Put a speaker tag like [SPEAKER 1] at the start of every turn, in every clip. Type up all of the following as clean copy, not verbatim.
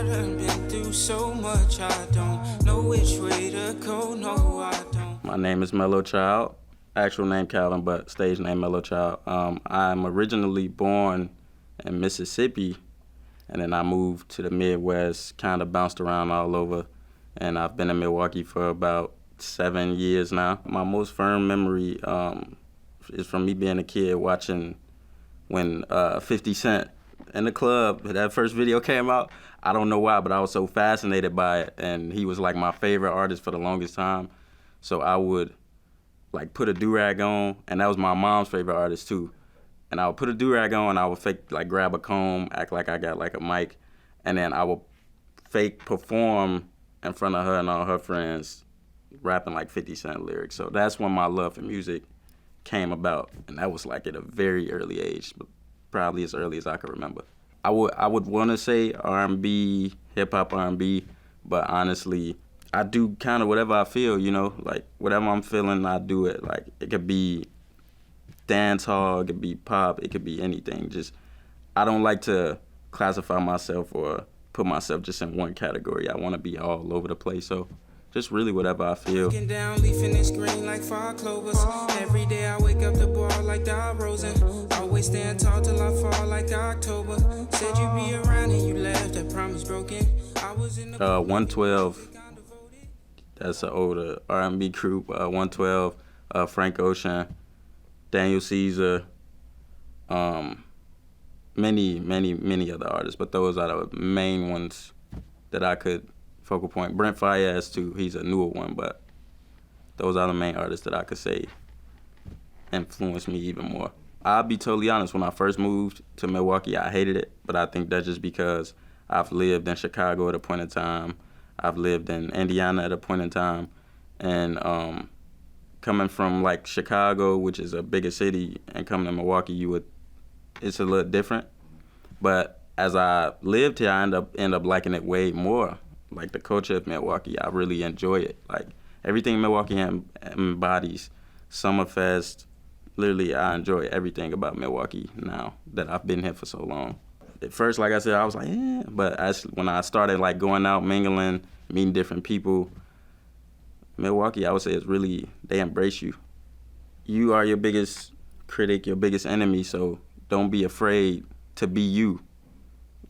[SPEAKER 1] I done been through so much, I don't know which way to go, no, I don't.
[SPEAKER 2] My name is MeloCHLD, actual name Calvin, but stage name MeloCHLD. I'm originally born in Mississippi, and then I moved to the Midwest, kind of bounced around all over, and I've been in Milwaukee for about 7 years now. My most firm memory is from me being a kid watching when 50 Cent in the club, that first video came out. I don't know why, but I was so fascinated by it, and he was like my favorite artist for the longest time. So I would like put a do-rag on, and that was my mom's favorite artist too. And I would put a do-rag on, I would fake like grab a comb, act like I got like a mic, and then I would fake perform in front of her and all her friends, rapping like 50 Cent lyrics. So that's when my love for music came about, and that was like at a very early age, but probably as early as I could remember. I would want to say R&B, hip-hop R&B, but honestly, I do kind of whatever I feel, you know, like whatever I'm feeling, I do it. Like it could be dance hall, it could be pop, it could be anything. Just, I don't like to classify myself or put myself just in one category. I want to be all over the place, so just really whatever I feel.
[SPEAKER 1] Down, leafing is green like fire clovers. Every day I wake up the bar like Dob Rosen. Always stand tall till I fall like October. Said you'd be around and you left, that promise broken. I was in the
[SPEAKER 2] 112, that's an older R&B group. 112, Frank Ocean, Daniel Caesar, many other artists, but those are the main ones that I could focal point. Brent Faiyaz too, he's a newer one, but those are the main artists that I could say influenced me even more. I'll be totally honest, when I first moved to Milwaukee, I hated it, but I think that's just because I've lived in Chicago at a point in time, I've lived in Indiana at a point in time, and coming from like Chicago, which is a bigger city, and coming to Milwaukee, it's a little different. But as I lived here, I end up liking it way more. Like the culture of Milwaukee, I really enjoy it. Like everything Milwaukee embodies, Summerfest, literally I enjoy everything about Milwaukee now that I've been here for so long. At first, like I said, I was like, eh, but when I started like going out, mingling, meeting different people, Milwaukee, I would say, is really, they embrace you. You are your biggest critic, your biggest enemy, so don't be afraid to be you.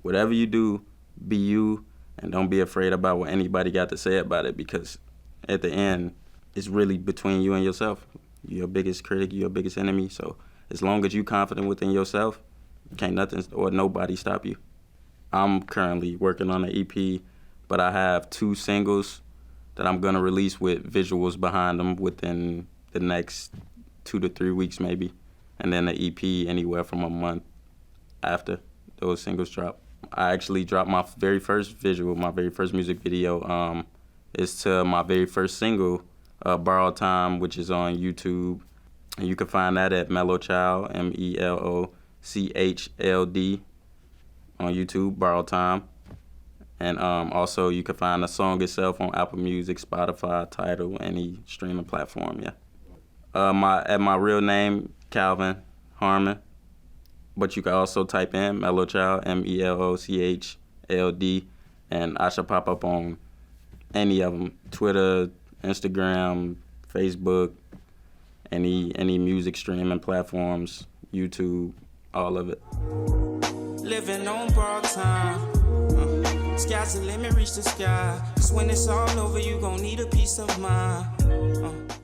[SPEAKER 2] Whatever you do, be you. And don't be afraid about what anybody got to say about it, because at the end, it's really between you and yourself. You're your biggest critic, you're your biggest enemy. So as long as you're confident within yourself, can't nothing or nobody stop you. I'm currently working on an EP, but I have 2 singles that I'm gonna release with visuals behind them within the next 2 to 3 weeks maybe. And then the EP anywhere from a month after those singles drop. I actually dropped my very first visual, my very first music video. Is to my very first single, Borrowed Time, which is on YouTube. And you can find that at MeloCHLD, MeloCHLD on YouTube, Borrowed Time. And also you can find the song itself on Apple Music, Spotify, Tidal, any streaming platform, yeah. At my real name, Calvin Harmon. But you can also type in MeloCHLD, MeloCHLD, and I should pop up on any of them: Twitter, Instagram, Facebook, any music streaming platforms, YouTube, all of it.
[SPEAKER 1] Living on borrowed time. Sky's the limit, reach the sky. 'Cause when it's all over, you gon' need a peace of mind.